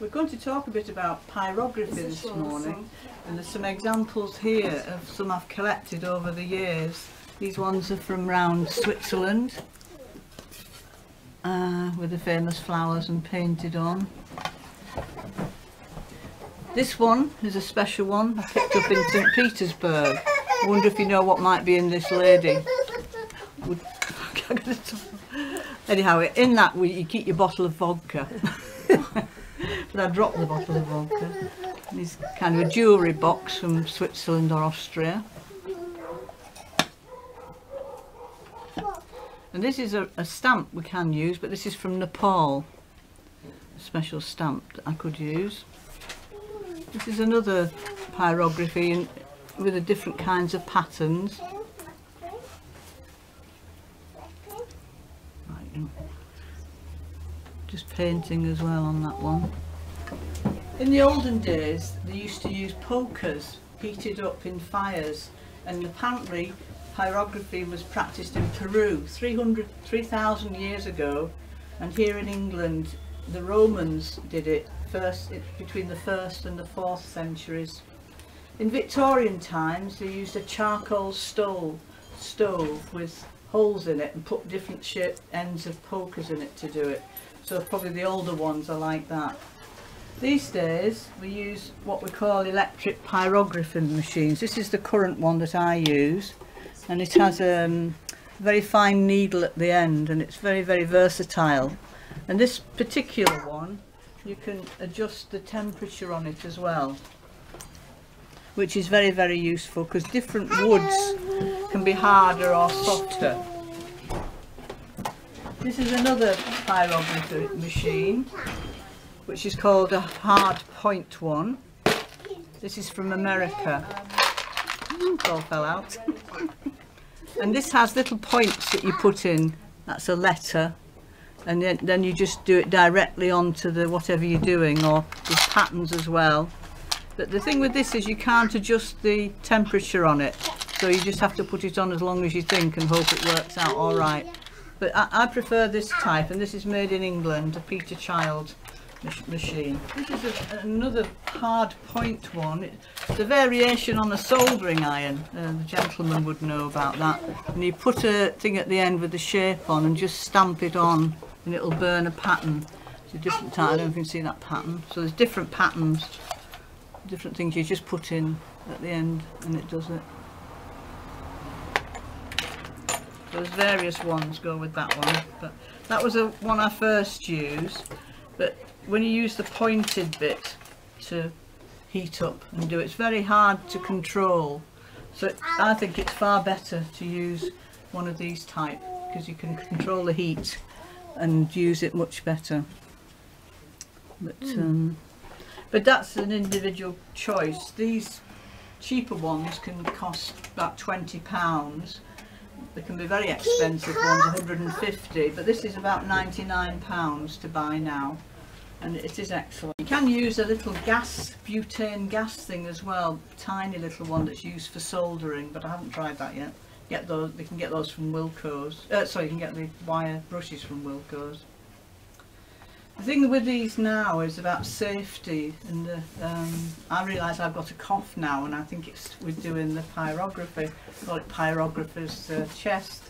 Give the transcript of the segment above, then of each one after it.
We're going to talk a bit about pyrography this morning, and there's some examples here of some I've collected over the years. These ones are from round Switzerland, with the famous flowers and painted on. This one is a special one I picked up in St. Petersburg. I wonder if you know what might be in this lady. Anyhow, in that you keep your bottle of vodka. But I dropped the bottle of vodka. And it's kind of a jewellery box from Switzerland or Austria. And this is a stamp we can use, but this is from Nepal. A special stamp that I could use. This is another pyrography with the different kinds of patterns. Just painting as well on that one. In the olden days they used to use pokers heated up in fires, and apparently pyrography was practiced in Peru 3,000 years ago, and here in England the Romans did it first between the 1st and the 4th centuries. In Victorian times they used a charcoal stove with holes in it and put different shaped ends of pokers in it to do it. So probably the older ones are like that. These days we use what we call electric pyrography machines. This is the current one that I use, and it has a very fine needle at the end, and it's very, very versatile. And this particular one, you can adjust the temperature on it as well, which is very, very useful because different woods can be harder or softer. This is another pyrography machine, which is called a hard point one. This is from America. It all fell out. And this has little points that you put in. That's a letter, and then you just do it directly onto the whatever you're doing, or there's patterns as well. But the thing with this is you can't adjust the temperature on it, so you just have to put it on as long as you think and hope it works out all right. But I prefer this type, and this is made in England, a Peter Child machine. This is another hard point one. It's a variation on a soldering iron. The gentleman would know about that. And you put a thing at the end with the shape on and just stamp it on, and it'll burn a pattern. It's a different type. I don't know if you can see that pattern. So there's different patterns, different things you just put in at the end, and it does it. There's various ones go with that one, but that was the one I first used. But when you use the pointed bit to heat up and do it, it's very hard to control. So I think it's far better to use one of these type, because you can control the heat and use it much better. But that's an individual choice. These cheaper ones can cost about £20. They can be very expensive ones, 150, but this is about £99 to buy now, and it is excellent. You can use a little butane gas thing as well, tiny little one that's used for soldering, but I haven't tried that yet. Get those, you can get those from Wilko's. Sorry, you can get the wire brushes from Wilko's. The thing with these now is about safety, and I realise I've got a cough now, and I think it's with doing the pyrography. I call it pyrographer's chest.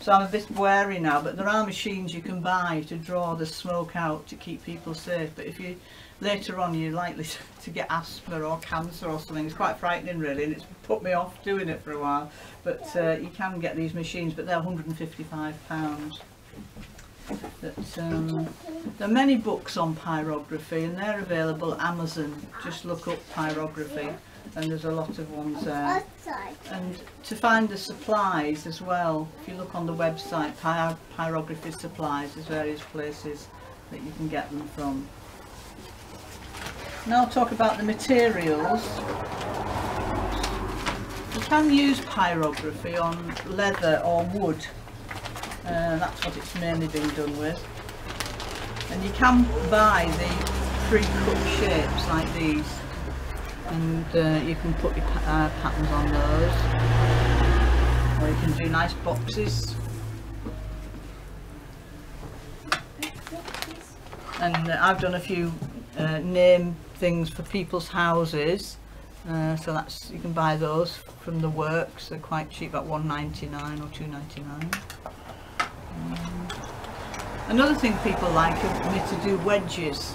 So I'm a bit wary now, but there are machines you can buy to draw the smoke out to keep people safe. But if you later on you're likely to get asthma or cancer or something, it's quite frightening really, and it's put me off doing it for a while. But you can get these machines, but they're £155. But, there are many books on pyrography, and they're available at Amazon. Just look up pyrography, and there's a lot of ones there. And to find the supplies as well, if you look on the website, pyrography supplies, there's various places that you can get them from. Now I'll talk about the materials. You can use pyrography on leather or wood. That's what it's mainly been done with, and you can buy the pre-cut shapes like these, and you can put your patterns on those, or you can do nice boxes. And I've done a few name things for people's houses. So that's, you can buy those from the works. They're quite cheap, at £1.99 or £2.99. Another thing people like are me to do wedges.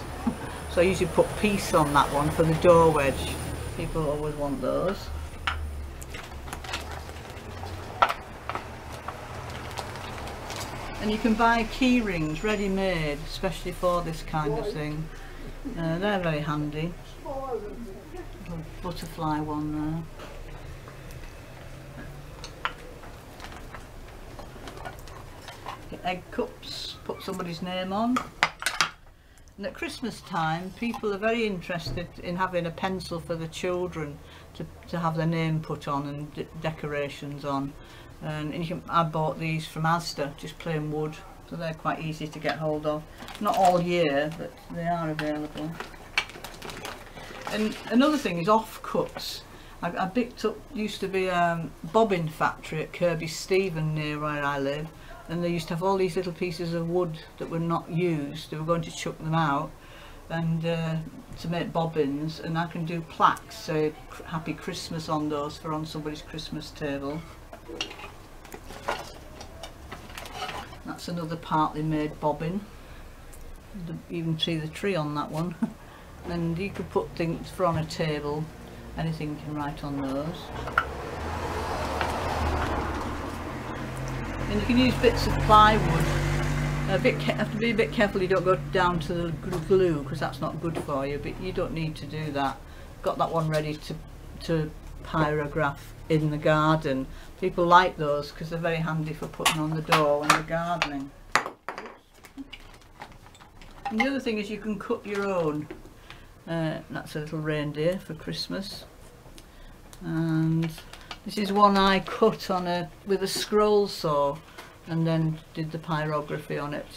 So I usually put piece on that one for the door wedge. People always want those. And you can buy key rings ready made, especially for this kind of thing. They're very handy. Little butterfly one there. Egg cups, put somebody's name on. And at Christmas time, people are very interested in having a pencil for the children to have their name put on and decorations on. And you can, I bought these from Asda, just plain wood, so they're quite easy to get hold of. Not all year, but they are available. And another thing is offcuts. I picked up, used to be a bobbin factory at Kirby Stephen near where I live, and they used to have all these little pieces of wood that were not used. They were going to chuck them out and to make bobbins, and I can do plaques, say Happy Christmas on those for on somebody's Christmas table. That's another partly made bobbin. You can see the tree on that one. And you could put things for on a table, anything you can write on those. And you can use bits of plywood. Have to be a bit careful you don't go down to the glue, because that's not good for you, but you don't need to do that. Got that one ready to pyrograph in the garden. People like those because they're very handy for putting on the door when you're gardening. And the other thing is you can cut your own. That's a little reindeer for Christmas, and this is one I cut on with a scroll saw and then did the pyrography on it.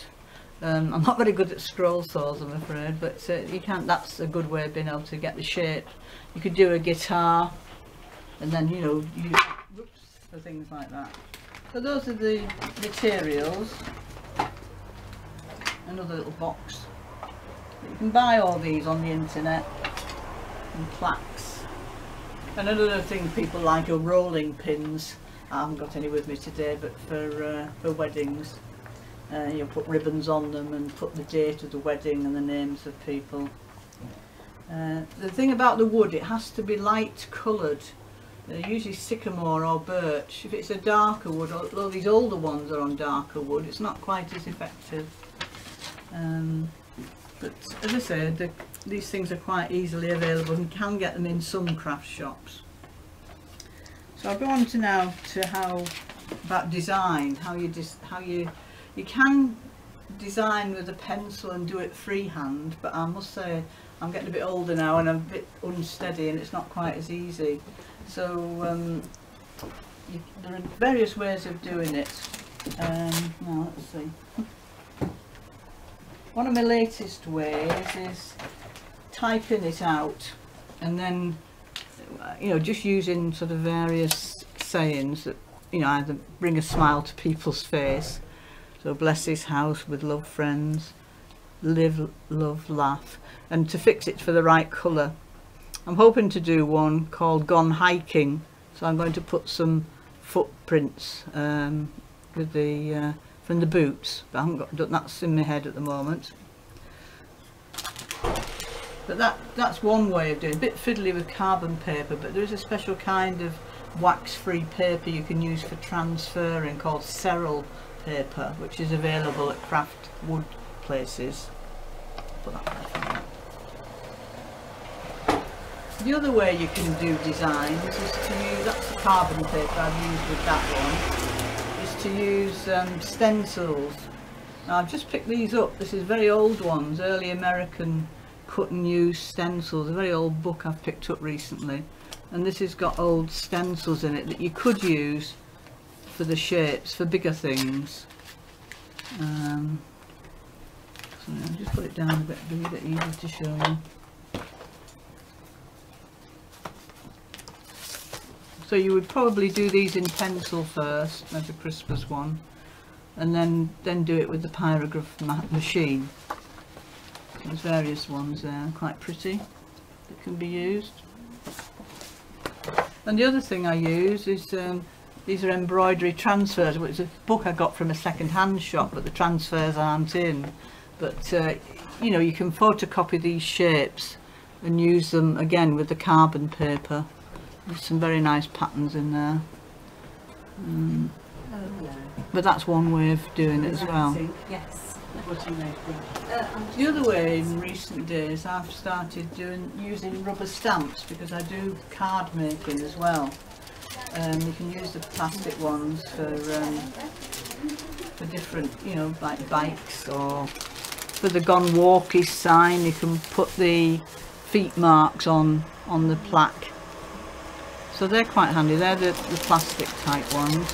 I'm not very good at scroll saws, I'm afraid, but you can. That's a good way of being able to get the shape. You could do a guitar, and then use for things like that. So those are the materials. Another little box. You can buy all these on the internet, and plaques. And another thing people like are rolling pins. I haven't got any with me today, but for weddings, you put ribbons on them and put the date of the wedding and the names of people. The thing about the wood, it has to be light coloured. Usually sycamore or birch. If it's a darker wood, although these older ones are on darker wood, it's not quite as effective. But as I said, these things are quite easily available, and you can get them in some craft shops. So I'll go on to now to about design, how you can design with a pencil and do it freehand, but I must say I'm getting a bit older now and I'm a bit unsteady and it's not quite as easy. So there are various ways of doing it. Now let's see. One of my latest ways is typing it out, and then just using sort of various sayings that either bring a smile to people's face. So bless his house with love, friends, live, love, laugh, and to fix it for the right colour. I'm hoping to do one called Gone Hiking, so I'm going to put some footprints with the from the boots, but I haven't got that's in my head at the moment. But that's one way of doing it. A bit fiddly with carbon paper, but there is a special kind of wax-free paper you can use for transferring called Serral paper, which is available at craft wood places. Put that back. The other way you can do designs is to use, that's the carbon paper I've used with that one, is to use stencils. Now I've just picked these up. This is very old ones, early American cut and use stencils, a very old book I've picked up recently, and this has got old stencils in it that you could use for the shapes, for bigger things. So I'll just put it down a bit, be a bit easier to show you. So you would probably do these in pencil first, as a Christmas one, and then do it with the pyrograph machine. There's various ones there, quite pretty, that can be used. And the other thing I use is these are embroidery transfers. Well, it's a book I got from a second-hand shop, but the transfers aren't in. But you know, you can photocopy these shapes and use them again with the carbon paper. There's some very nice patterns in there. But that's one way of doing it as well. Yes. The other way in recent days I've started using rubber stamps, because I do card making as well. You can use the plastic ones for different, you know, like bikes, or for the Gone Walkies sign you can put the feet marks on the plaque. So they're quite handy. They're the plastic type ones.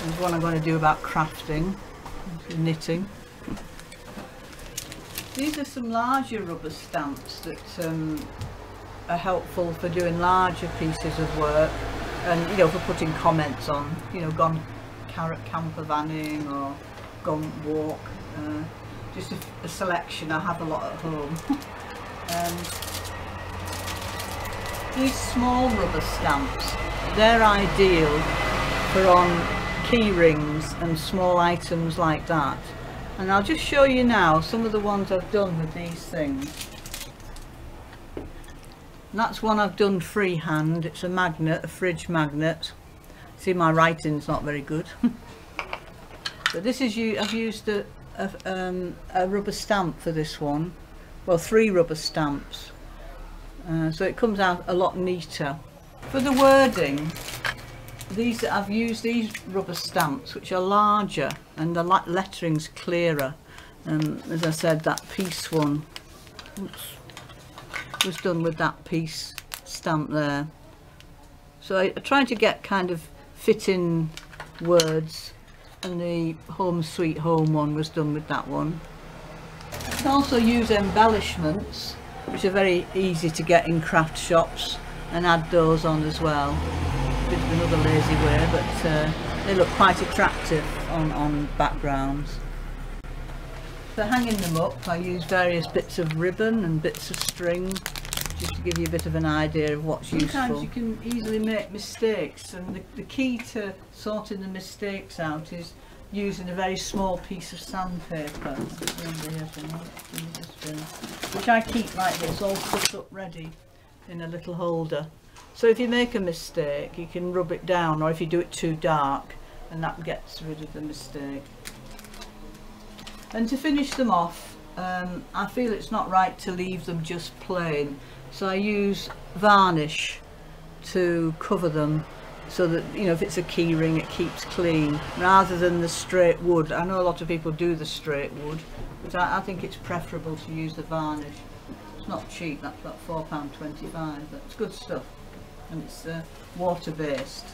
There's one I'm going to do about crafting, knitting. These are some larger rubber stamps that are helpful for doing larger pieces of work, and you know, for putting comments on, you know, gone camper vanning or gone walk. Just a selection. I have a lot at home. These small rubber stamps, they're ideal for on key rings and small items like that. And I'll just show you now some of the ones I've done with these things. And that's one I've done freehand. It's a magnet, a fridge magnet. See, my writing's not very good. But this is I've used a rubber stamp for this one. Well, 3 rubber stamps. So it comes out a lot neater. For the wording, I've used these rubber stamps, which are larger and the lettering's clearer. As I said, that piece one was done with that piece stamp there. So I tried to get kind of fitting words, and the Home Sweet Home one was done with that one. You can also use embellishments, which are very easy to get in craft shops, and add those on as well. Bit of another lazy way, but they look quite attractive on backgrounds. For hanging them up, I use various bits of ribbon and bits of string, just to give you a bit of an idea of what's useful. Sometimes you can easily make mistakes, and the key to sorting the mistakes out is using a very small piece of sandpaper, which I keep like this, all cut up ready in a little holder. So if you make a mistake, you can rub it down, or if you do it too dark, and that gets rid of the mistake. And to finish them off, I feel it's not right to leave them just plain, so I use varnish to cover them, so that, you know, if it's a key ring, it keeps clean, rather than the straight wood. I know a lot of people do the straight wood, but I think it's preferable to use the varnish. It's not cheap, that's about £4.25, but it's good stuff, and it's water based.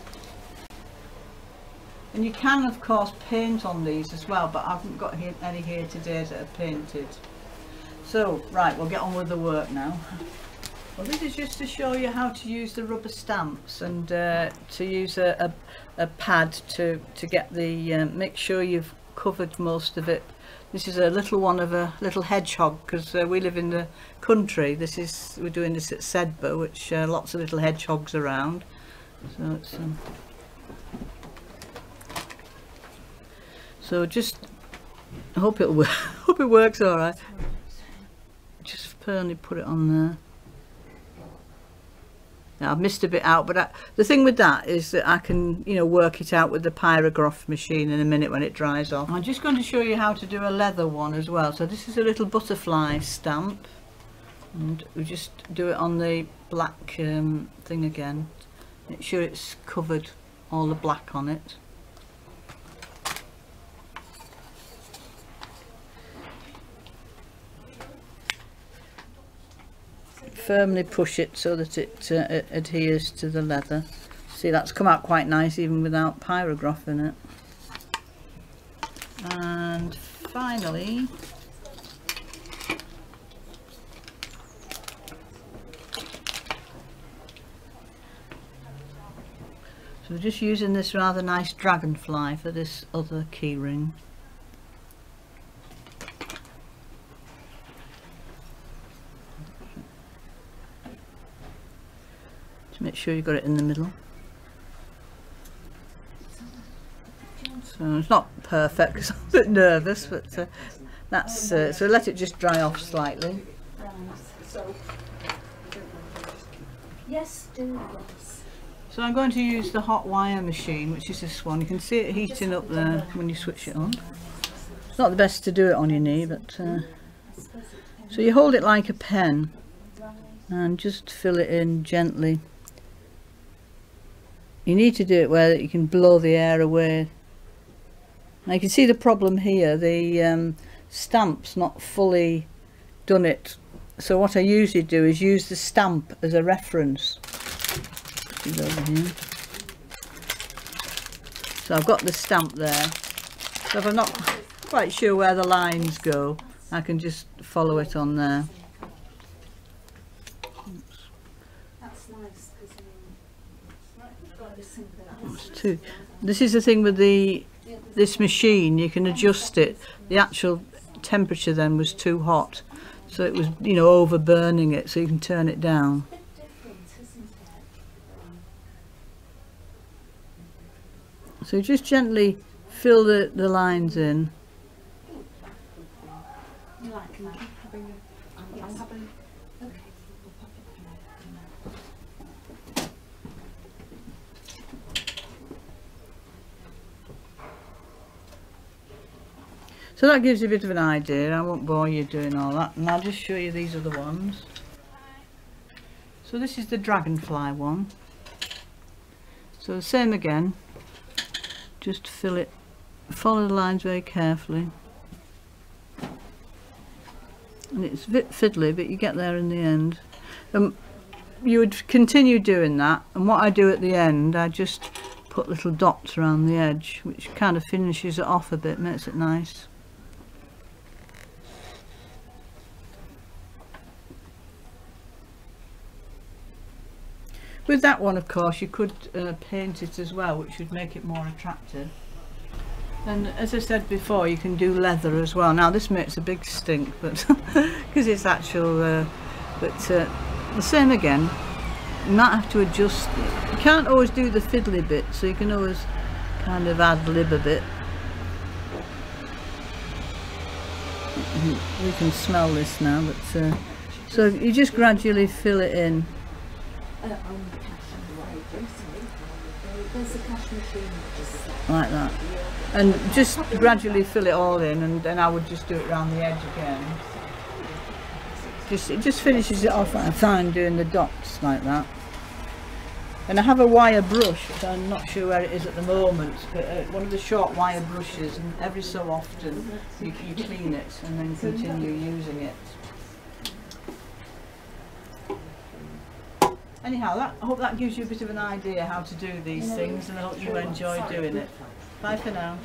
And you can of course paint on these as well, but I haven't got any here today that are painted. So right, we'll get on with the work now. Well, this is just to show you how to use the rubber stamps, and to use a pad to get the make sure you've covered most of it. This is a little one of a little hedgehog, because we live in the country. We're doing this at Sedbergh, which lots of little hedgehogs around. So it's so just I hope it'll work. Hope it works all right. Just firmly put it on there. Now, I've missed a bit out, but the thing with that is that I can, you know, work it out with the Pyrography machine in a minute when it dries off. I'm just going to show you how to do a leather one as well. So this is a little butterfly stamp, and we just do it on the black thing again. Make sure it's covered, all the black on it. Firmly push it so that it adheres to the leather. See, that's come out quite nice even without Pyrography in it. And finally, so we're just using this rather nice dragonfly for this other key ring. to make sure you've got it in the middle. So it's not perfect because I'm a bit nervous, but that's so let it just dry off slightly. Yes, do yes. So I'm going to use the hot wire machine, which is this one. You can see it heating up there when you switch it on. It's not the best to do it on your knee, but so you hold it like a pen and just fill it in gently. You need to do it where you can blow the air away. Now you can see the problem here, the stamp's not fully done it. So what I usually do is use the stamp as a reference. Over here. So I've got the stamp there. So if I'm not quite sure where the lines go, I can just follow it on there. That's nice because this is the thing with this machine, you can adjust it. The actual temperature then was too hot, so it was, you know, over burning it, so you can turn it down. So just gently fill the lines in. So that gives you a bit of an idea. I won't bore you doing all that, and I'll just show you these other ones. So this is the dragonfly one. So the same again, just fill it, follow the lines very carefully. And it's a bit fiddly, but you get there in the end. You would continue doing that, and what I do at the end, I just put little dots around the edge, which kind of finishes it off a bit, makes it nice. With that one, of course, you could paint it as well, which would make it more attractive. And as I said before, you can do leather as well. Now this makes a big stink, but because it's actual, the same again. You might have to adjust. You can't always do the fiddly bit, so you can always kind of ad-lib a bit. We can smell this now, but so you just gradually fill it in. Like that, and just gradually fill it all in, and then I would just do it around the edge again. It just finishes it off. I find doing the dots like that. And I have a wire brush, which I'm not sure where it is at the moment, but one of the short wire brushes, and every so often you clean it and then continue using it. Anyhow, I hope that gives you a bit of an idea how to do these things, and I hope you enjoy doing it. Bye for now.